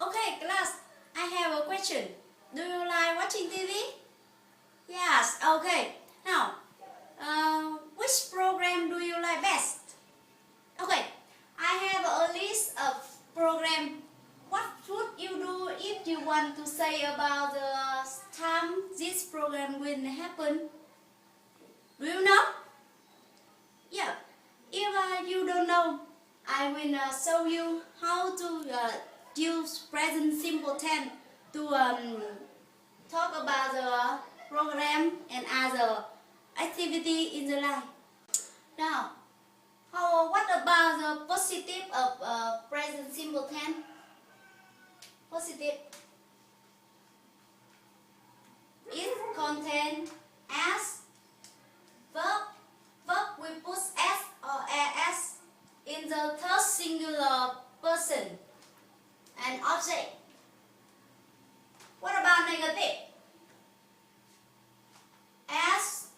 Okay, class, I have a question. Do you like watching TV? Yes, okay. Now, which program do you like best? Okay, I have a list of programs. What should you do if you want to say about the time this program will happen? Do you know? Yeah, if you don't know, I will show you how to use present simple tense to talk about the program and other activity in the life. Now, what about the positive of present simple tense? Positive. It contains as verb. Verb we put s or as in the third singular person and object. What about negative? As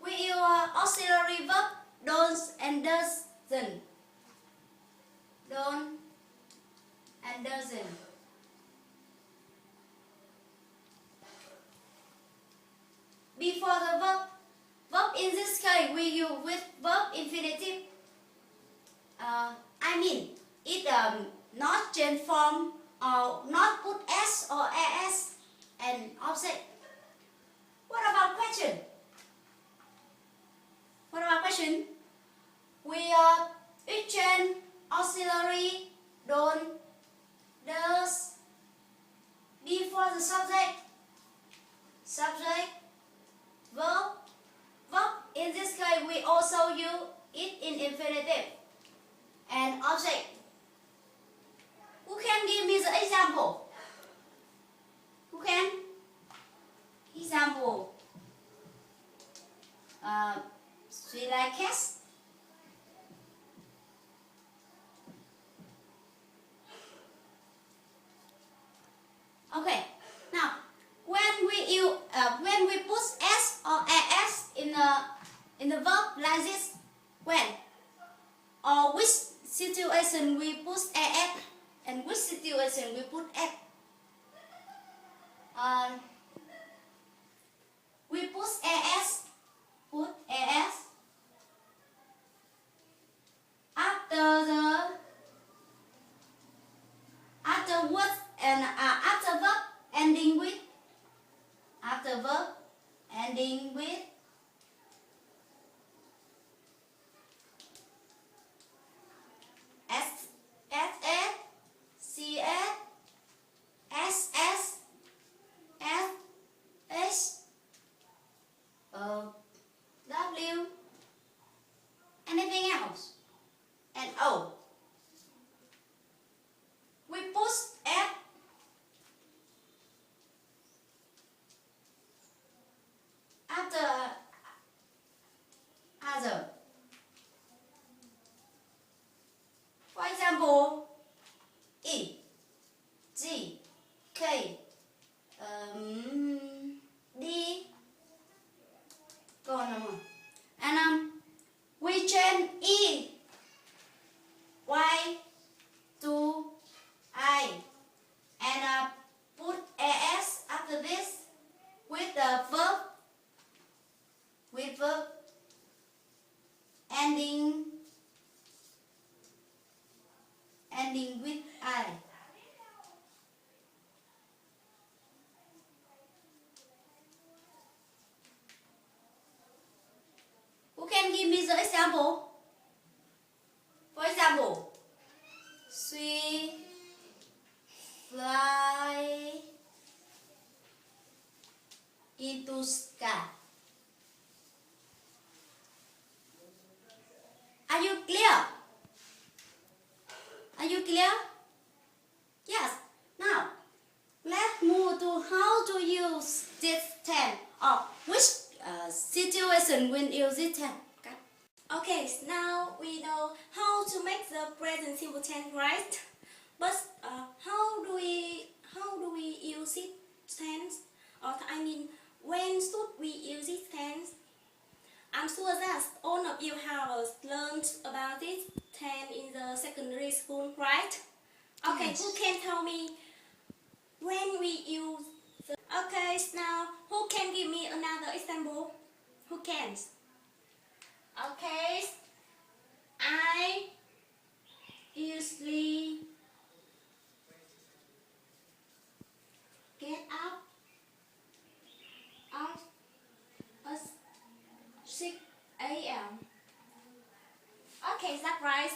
we use auxiliary verb don't and doesn't. Don't and doesn't. Before the verb in this case we use with verb infinitive. I mean it not change form or not put s or as and object. What about question? What about question? We exchange auxiliary don't, does before the subject. Subject, verb. Verb in this case we also use it in infinitive and object. Who can give me the example? Who can? Example. She like cats. Okay. Now, when we put s or as in the verb like this, when or which situation we put as and which situation we put at. We put as after word and after verb ending with s, c, s, h, w, anything else, and o. We put at after other. For example, E, G, K, D, go on. And we change E, Y to I and put as after this with the verb ending with I. Who can give me the example? For example, she fly into sky. Are you clear? Are you clear? Yes. Now, let's move to how to use this tense or which situation will use this tense. Okay, now we know how to make the present simple tense, right? But how do we use it tense? Or I mean, when should we use it tense? I'm sure that all of you have learned about this tense in the secondary school, right? Okay, Yes. who can tell me when we use the... Okay, now who can give me another example? Who can? Okay, I usually get up at 6 a.m. Okay, that's right.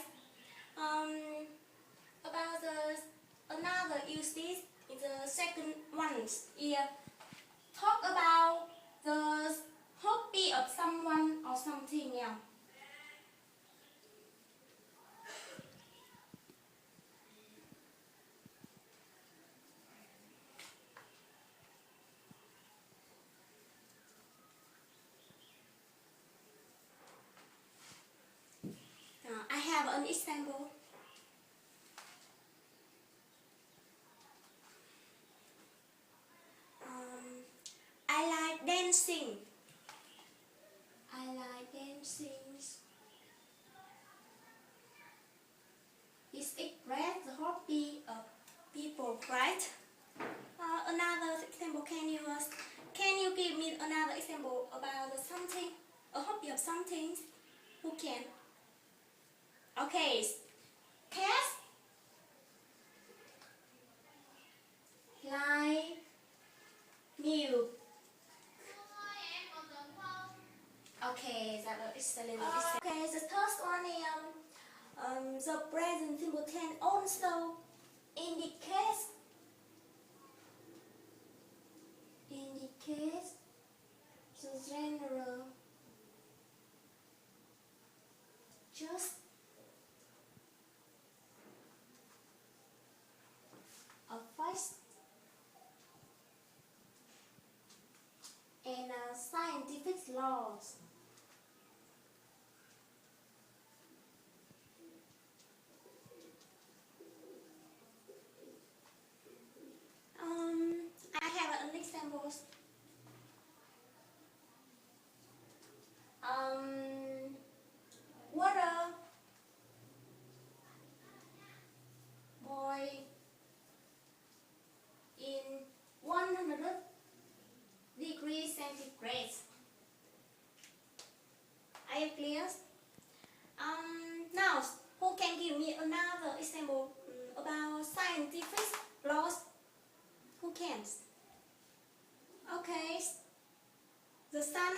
About the another usage in the second one here. Talk about the hobby of someone or something else. I have an example. I like dancing. I like dancing. It expresses the hobby of people, right? Another example, can you give me another example about something, a hobby of something? Who can? Okay, cats like milk. Okay, that's an excellent example. Okay, the third one is the present simple tense also indicates the general just a fact and scientific laws. I have an example. Water boil in 100 degrees centigrade. Are you clear? Now, who can give me another example about scientific laws? Who can? Okay, the sun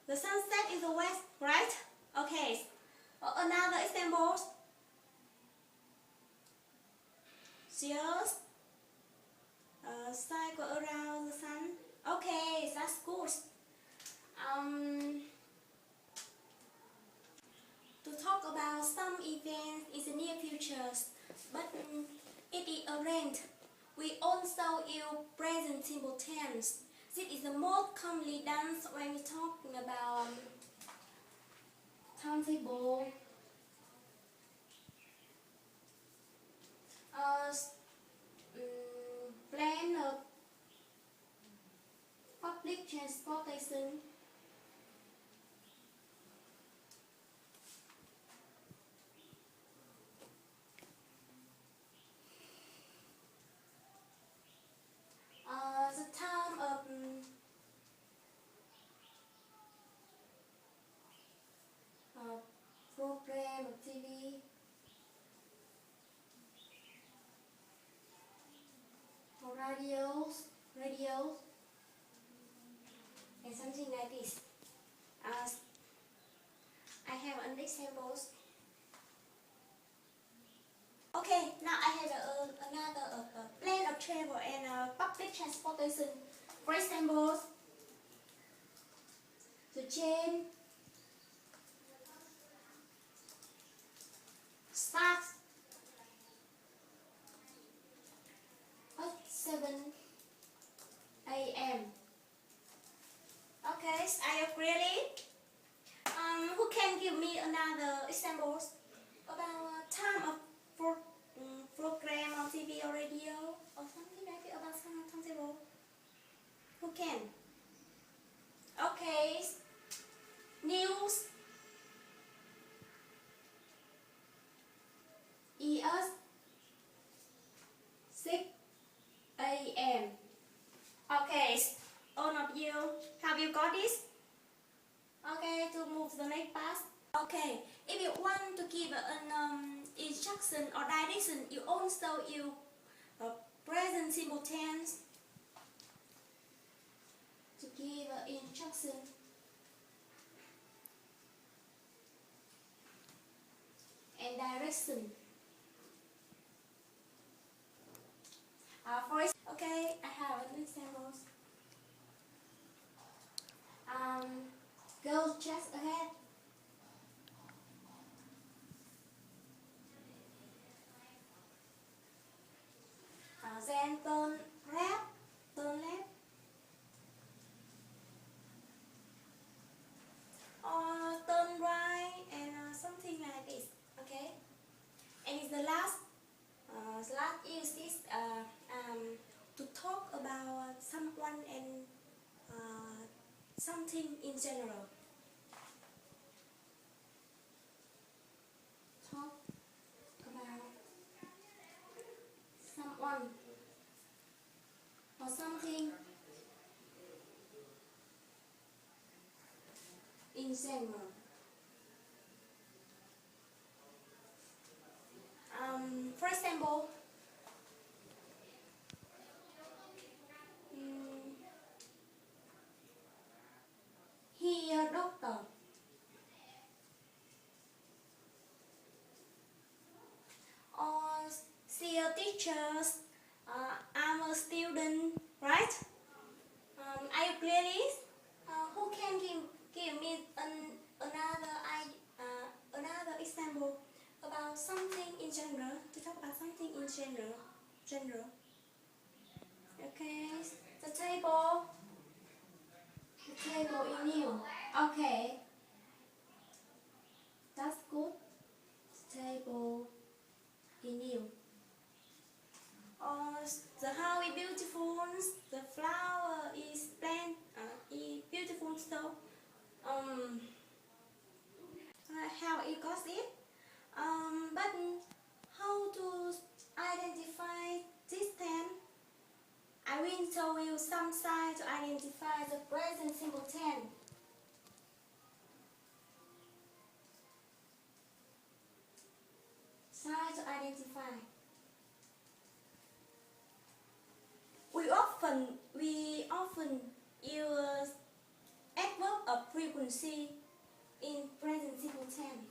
set in the west, right? Okay, another example. Just cycle around the sun. Okay, that's good. To talk about some events in the near future, but it is arranged. We also use present simple tense. This is the most commonly done when we talking about timetable, plan of public transportation. The time of program of TV, or radios, and something like this. I have an example. Okay, now I have another plan of travel and public transportation. For example, the train starts at 7 a.m. Okay, are you ready? Who can give me another examples about time of program on TV or radio or something like it about some timetable? Who can? Okay, news, ES, Okay, if you want to give an instruction or direction, you also use present simple tense to give instruction. And direction. Okay, I have an example. Go just ahead. Then turn left, or turn right, and something like this. Okay, and it's the last use this to talk about someone and something in general. Talk about someone or something in general. For example, he a doctor. Or see a teacher. I'm a student, right? Are you clear this? Who can give me another example about something in general? To talk about something in general. Okay, the table in you. Okay, that's good. The table in you. The house is beautiful. The flower is is beautiful. So, how it got it? But how to identify this tense? I will show you some signs to identify the present simple tense. Signs to identify. We often use adverb of frequency in present simple tense.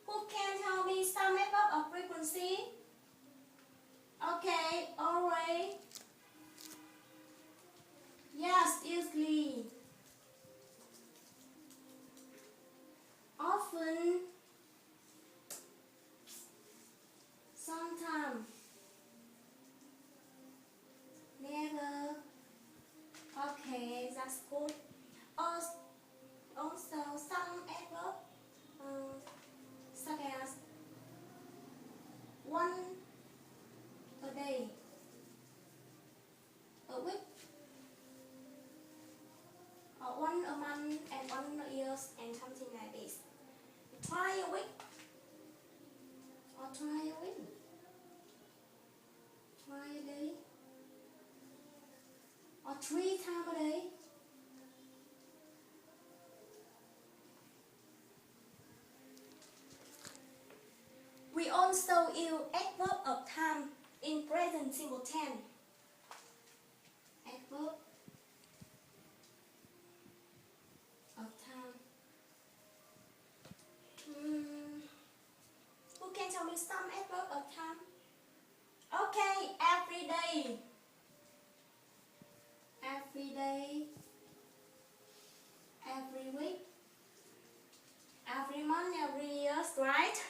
Who can tell me some adverb of frequency? Okay, alright. Yes, usually. Often. Sometimes. Never. Okay, that's good. Also some adverb such as one a day, a week, or one a month, and one a year, and something like this. Try a week, or try a week, try a day, or 3 times a day. We also use adverb of time in present simple tense. Adverb of time. Who can tell me some adverb of time? Okay, every day. Every day. Every week. Every month, every year, right?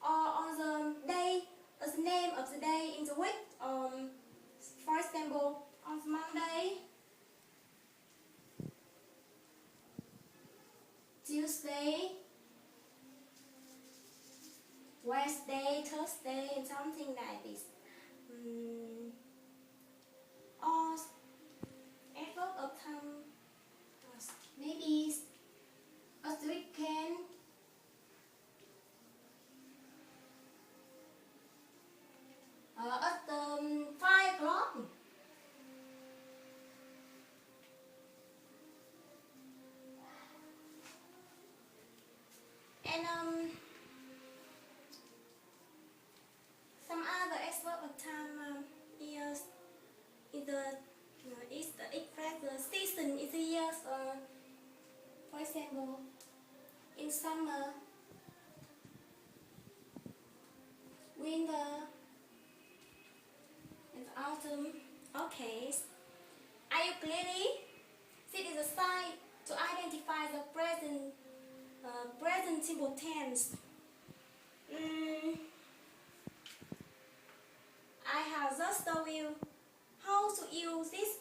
Or on the day, the name of the day in the week. For example, on Monday, Tuesday, Wednesday, Thursday, and something like this. Or adverb of time, maybe a weekend. At the bottom. Okay. Are you clearly? This is a sign to identify the present simple tense. I have just told you how to use this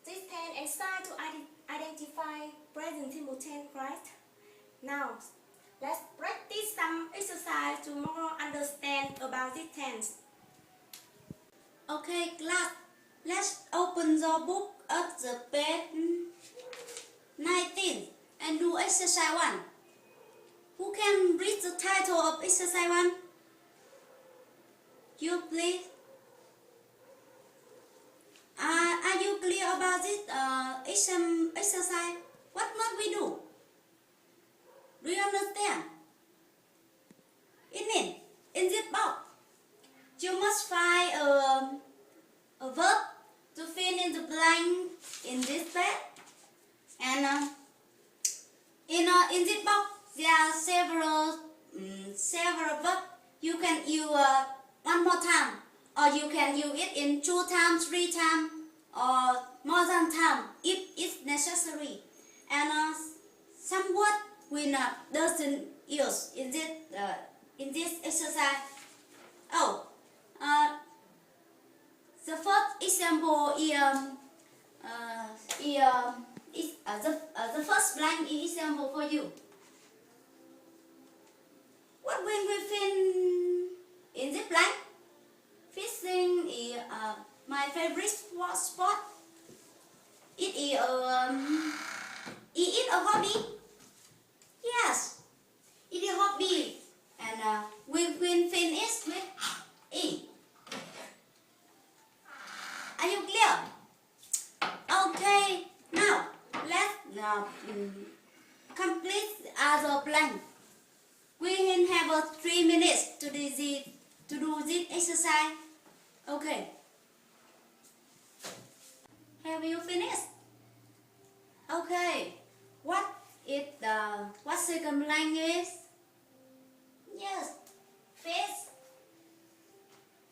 tense and sign to identify present simple tense, right? Now, let's practice some exercise to more understand about this tense. Okay, class, let's open your book at the page 19 and do exercise 1. Who can read the title of exercise 1? You please. Are you clear about this exercise? What must we do? Do you understand? It means in this box, you must find a verb to fill in the blank in this page. And in this box, there are several verbs. You can use one more time, or you can use it in 2 times, 3 times, or more than time if it's necessary. And some word we doesn't use in this exercise. The first example is the first blank example for you. What will we fill in this blank? Fishing is my favorite sport. It is a hobby. Yes, it is a hobby, and we will finish with E. Are you clear? Okay, now let's complete other blank. We will have 3 minutes to do this exercise. Okay. Have you finished? Okay. What second blank is? Yes, fish.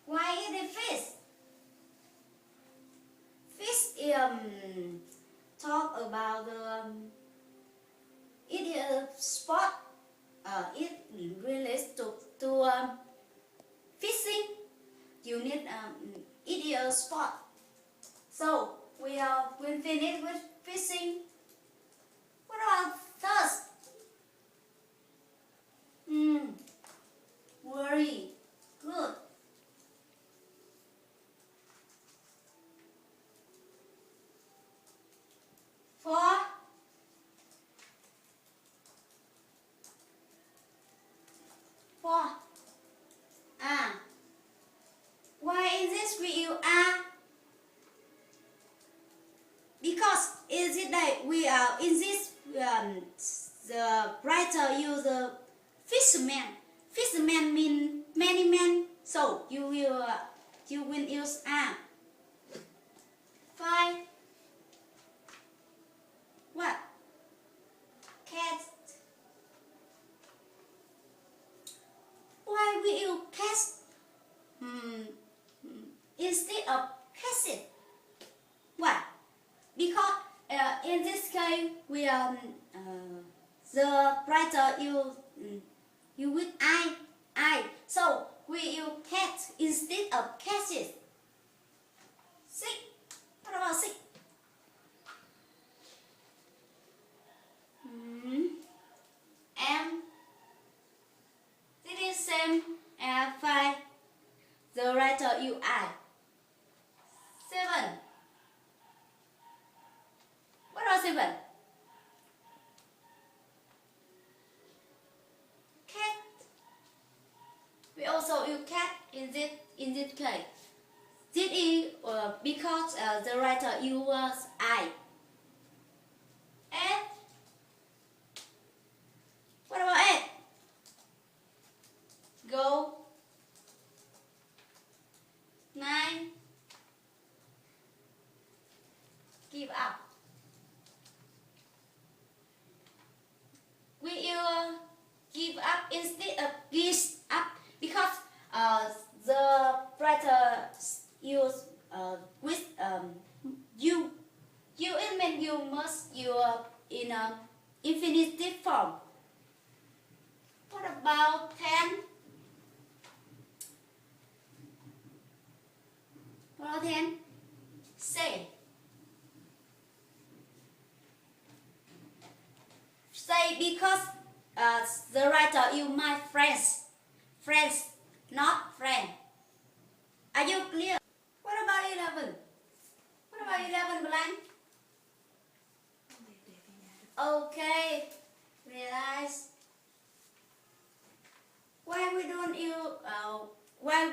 Why is it fish? Fish talk about it is a sport. It relates to fishing. You need it is a sport. So we will finish with fishing. What about thirst? Worry. Good. For why is this we use because is it that we are in this the writer use the fisherman. Fisherman mean many men, so you will use Five. What? Cat. Why we use cat instead of cassette? Why? Because in this case we the writer you with I, so we use cat instead of cassette. Six. What about six? And this is same as 5. The writer use I. 7. What about 7? Cat. We also use cat in this case. This is because the writer uses I. And what about 8? Go. 9. Give up. We use give up instead of gives up because the writer use then say. Say because the writer you my friends. Friends, not friend. Are you clear? What about 11? What about 11 blank? Okay, realize. Why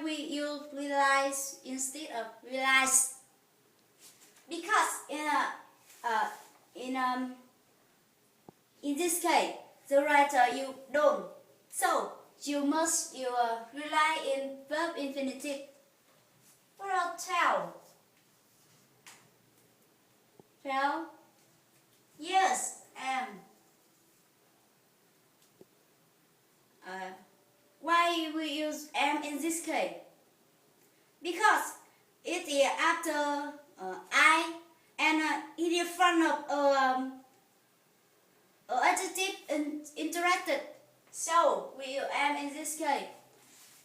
we use realize instead of realize? Because in this case the writer you don't, so you must rely in verb infinitive. What about tell? Tell? Yes, am. Why we use am in this case? Because it is after I and in front of adjective interacted. So we use am in this case.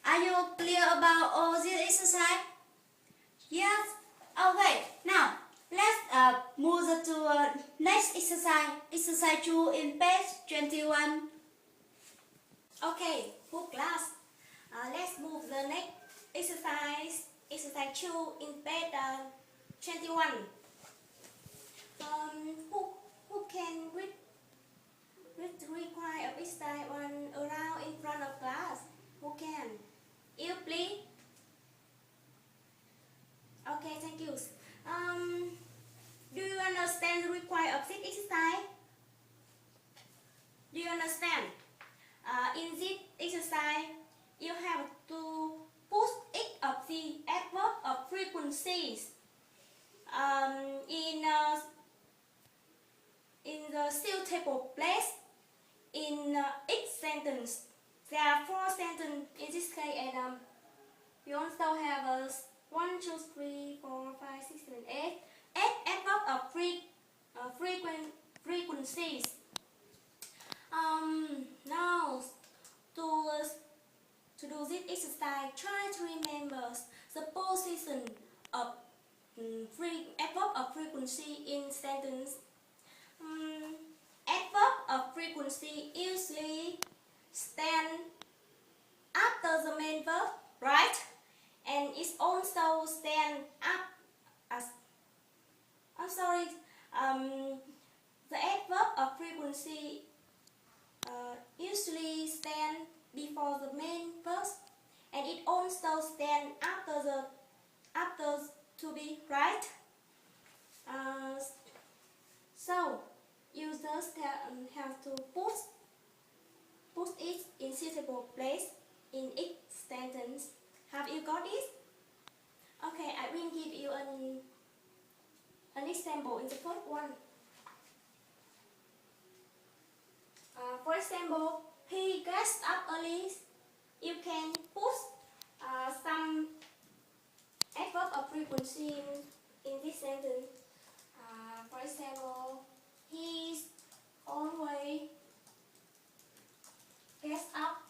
Are you clear about all this exercise? Yes. Okay. Now let's move to next exercise. Exercise 2 in page 21. Okay, whole class. Let's move the next exercise. Exercise 2 in page 21. Who can read require of exercise one around in front of class? Who can? You please. Okay, thank you. Do you understand the require of this exercise? Do you understand? In this exercise, you have to put each of the adverb of frequencies in the suitable place in each sentence. There are 4 sentences in this case, and you also have 1, 2, 3, 4, 5, 6, 7, 8 adverb of frequencies. Now to do this exercise, try to remember the position of adverb of frequency in sentence. Adverb of frequency usually stand after the main verb, right? And it also stand up as the adverb of frequency usually stand before the main verb, and it also stand after to be, right? So users have to put it in suitable place in each sentence. Have you got it? Okay, I will give you an example in the first one. For example, he gets up early. You can put some adverb of frequency in this sentence. For example, he always gets up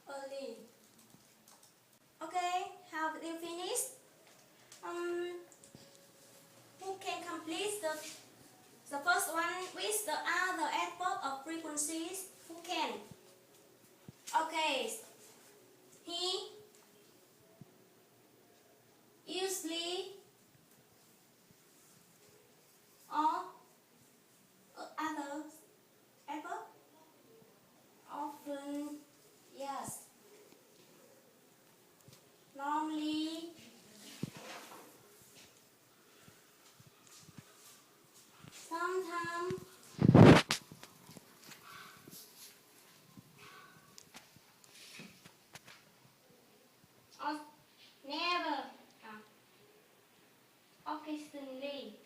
early. Okay, have you finished? Who can complete the first one with the other adverb of frequencies? Who can? Okay. He usually or other adverb often, yes. Normally, sometimes, or never, occasionally,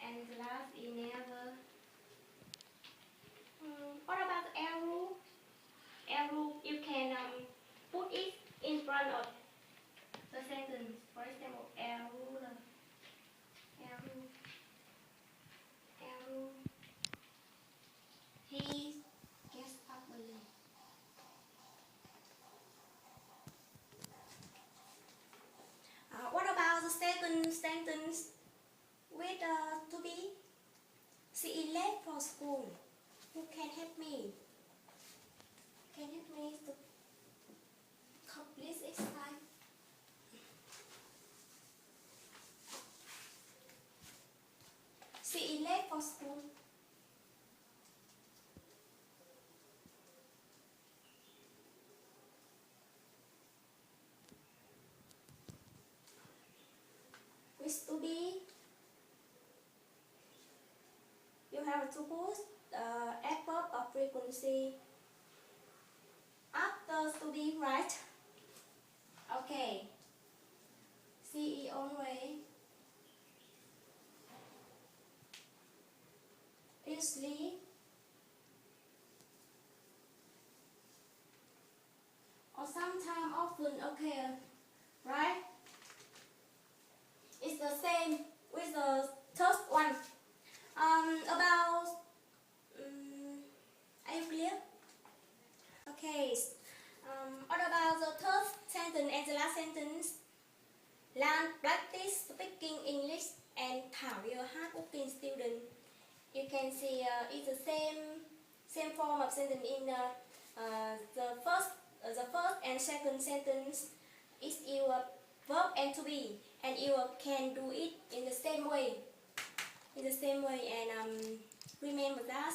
and the last is never. What about the arrow? Arrow, you can put it in front of the sentence. For example, arrow, he gets up early. is to be. You have to put the adverb of frequency after to be, right? Okay. See it only. Usually. Or sometime, often, okay, right? It's the same with the third one. About, are you clear? Okay. What about the third sentence and the last sentence? Learn, practice speaking English and Thảo, your hardworking student. You can see it's the same form of sentence in the first and second sentence. Is your verb and to be, and you can do it in the same way. And remember that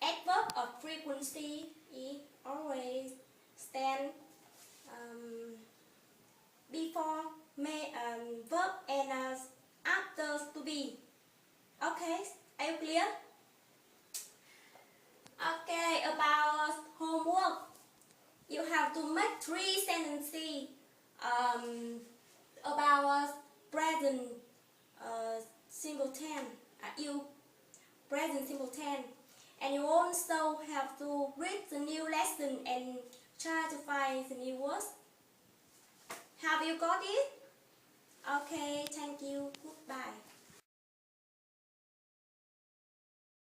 adverb of frequency is always stand before verb and after to be. Okay, are you clear? Okay, about homework, you have to make 3 sentences about present simple tense. Present simple tense, and you also have to read the new lesson and try to find the new words. Have you got it? Okay, thank you. Goodbye.